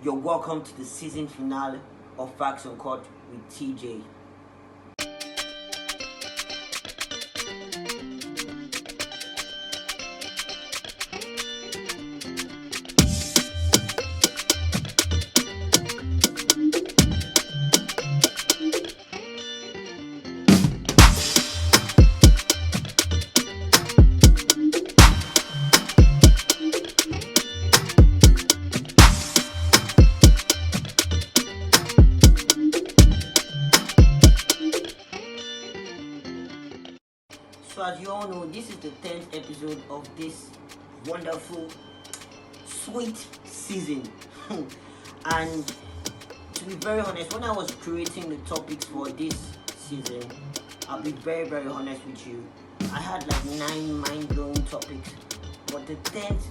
You're welcome to the season finale of Facts Uncut with TJ. So as you all know, this is the 10th episode of this wonderful, sweet season. And to be very honest, when I was creating the topics for this season, I'll be very, very honest with you, I had like 9 mind-blowing topics. But the 10th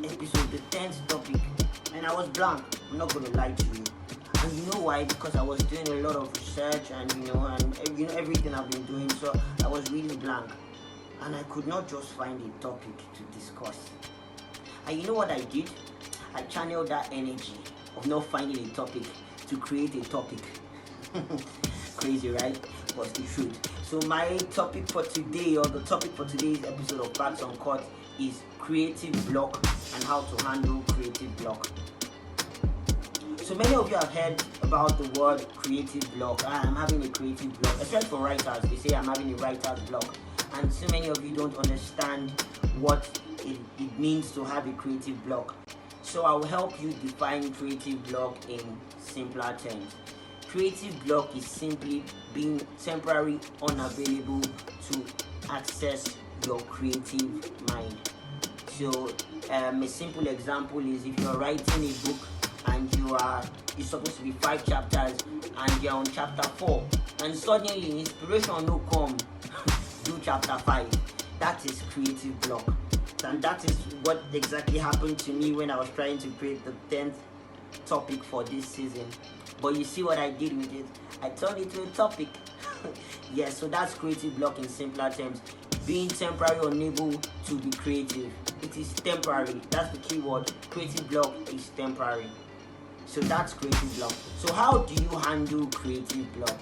episode, the 10th topic, and I was blank. I'm not going to lie to you. And you know why? Because I was doing a lot of research and everything I've been doing, so I was really blank. And I could not just find a topic to discuss. And you know what I did? I channeled that energy of not finding a topic to create a topic. Crazy, right? But the truth. So my topic for today, or the topic for today's episode of Facts Uncut, is creative block and how to handle creative block. So many of you have heard about the word creative block. I'm having a creative block, especially for writers. They say I'm having a writer's block. And so many of you don't understand what it means to have a creative block. So I will help you define creative block in simpler terms. Creative block is simply being temporarily unavailable to access your creative mind. So a simple example is if you're writing a book and it's supposed to be 5 chapters and you're on chapter 4 and suddenly inspiration no come. Do chapter 5. That is creative block, and that is what exactly happened to me when I was trying to create the 10th topic for this season. But you see what I did with it? I turned it to a topic. Yes, so that's creative block in simpler terms. Being temporarily unable to be creative. It is temporary. That's the key word. Creative block is temporary. So that's creative block. So how do you handle creative block?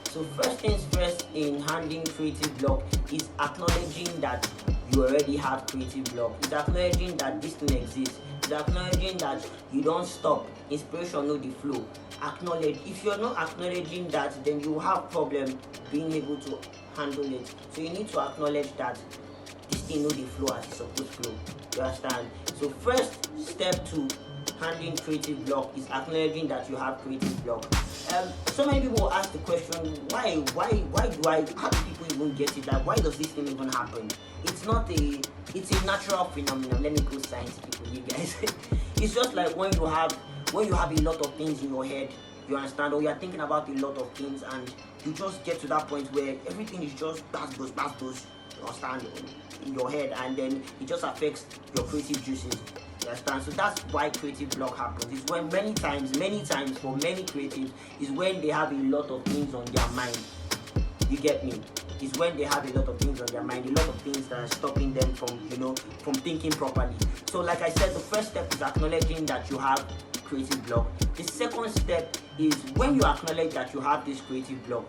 So first things first in handling creative block is acknowledging that you already have creative block. It's acknowledging that this thing exists. It's acknowledging that you don't stop. Inspiration no the flow. Acknowledge. If you're not acknowledging that, then you have problem being able to handle it. So you need to acknowledge that this thing no the flow as it's supposed to flow. You understand? So first step to handling creative block is acknowledging that you have creative block. So many people ask the question, why do how do people even get it? Like, why does this thing even happen? It's a natural phenomenon. Let me go scientific with you guys. It's just like when you have a lot of things in your head, you understand, or you're thinking about a lot of things and you just get to that point where everything is just pass those, you understand, in your head, and then it just affects your creative juices. You understand? So that's why creative block happens. It's when many times for many creatives is when they have a lot of things on their mind. You get me? It's when they have a lot of things on their mind, a lot of things that are stopping them from thinking properly. So like I said, the first step is acknowledging that you have creative block. The second step is when you acknowledge that you have this creative block,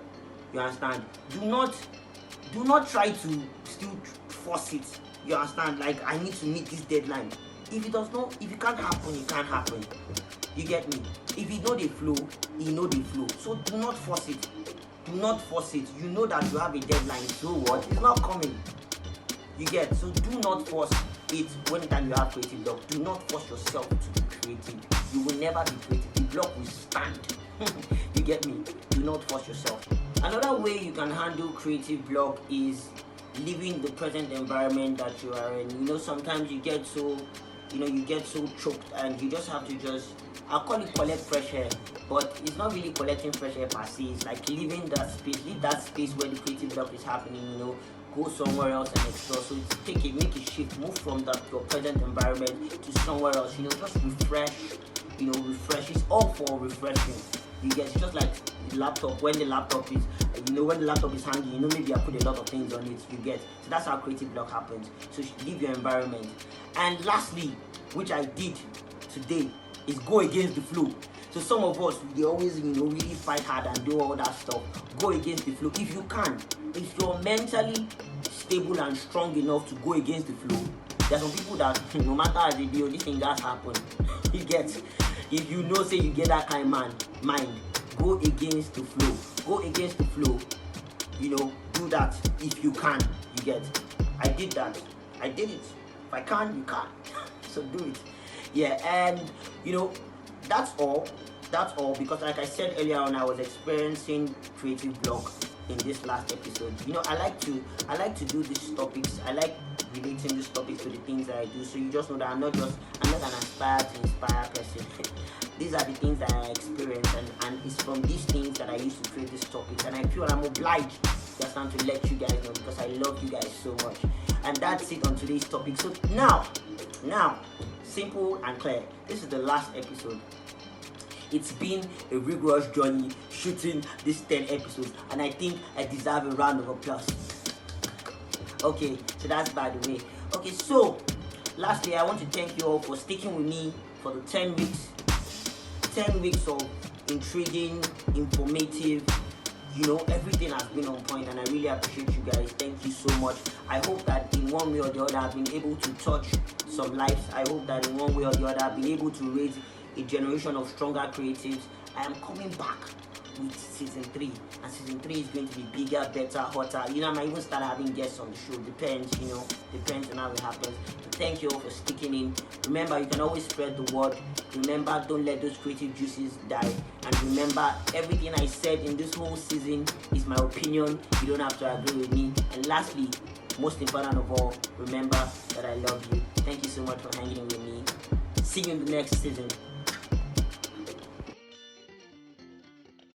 you understand, do not try to still force it. You understand? Like, I need to meet this deadline. If it can't happen, it can't happen. You get me? If it know the flow, it know the flow. So do not force it. Do not force it. You know that you have a deadline. So what? It's not coming. You get? So do not force it when time you have creative block. Do not force yourself to be creative. You will never be creative. The block will stand. You get me? Do not force yourself. Another way you can handle creative block is living the present environment that you are in. Sometimes you get so choked and you just have to I'll call it collect fresh air, but it's not really collecting fresh air per se. It's like leave that space where the creative block is happening, go somewhere else and explore. So make a shift, move from your present environment to somewhere else, just refresh, refresh. It's all for refreshing. You get? It's just like the laptop. When the laptop is hanging, maybe I put a lot of things on it. You get? So that's how creative block happens. So leave your environment. And lastly, which I did today, is go against the flow. So some of us, we always, really fight hard and do all that stuff. Go against the flow if you can. If you're mentally stable and strong enough to go against the flow, there are some people that no matter how they do, this thing does happen. You get, if you know, say you get that kind of mind, go against the flow. Go against the flow. Do that if you can. You get. I did that. I did it. If I can, you can. So do it. Yeah, and that's all. That's all, because like I said earlier on, I was experiencing creative block in this last episode. I like to do these topics. I like relating these topics to the things that I do. So you just know that I'm not an aspire to inspire person. These are the things that I experience, and it's from these things that I used to create these topics, and I feel I'm obliged just to let you guys know, because I love you guys so much. And that's it on today's topic. So now, simple and clear, this is the last episode. It's been a rigorous journey shooting these 10 episodes, and I think I deserve a round of applause. Okay, so that's by the way. Okay, so lastly, I want to thank you all for sticking with me for the 10 weeks. 10 weeks of intriguing, informative, everything has been on point, and I really appreciate you guys. Thank you so much. I hope that in one way or the other I've been able to touch some lives. I hope that in one way or the other I've been able to raise a generation of stronger creatives. I am coming back with season 3, and season 3 is going to be bigger, better, hotter. I might even start having guests on the show. Depends on how it happens. But thank you all for sticking in. Remember, you can always spread the word. Remember, don't let those creative juices die. And remember, everything I said in this whole season is my opinion. You don't have to agree with me. And lastly, most important of all, remember that I love you. Thank you so much for hanging with me. See you in the next season.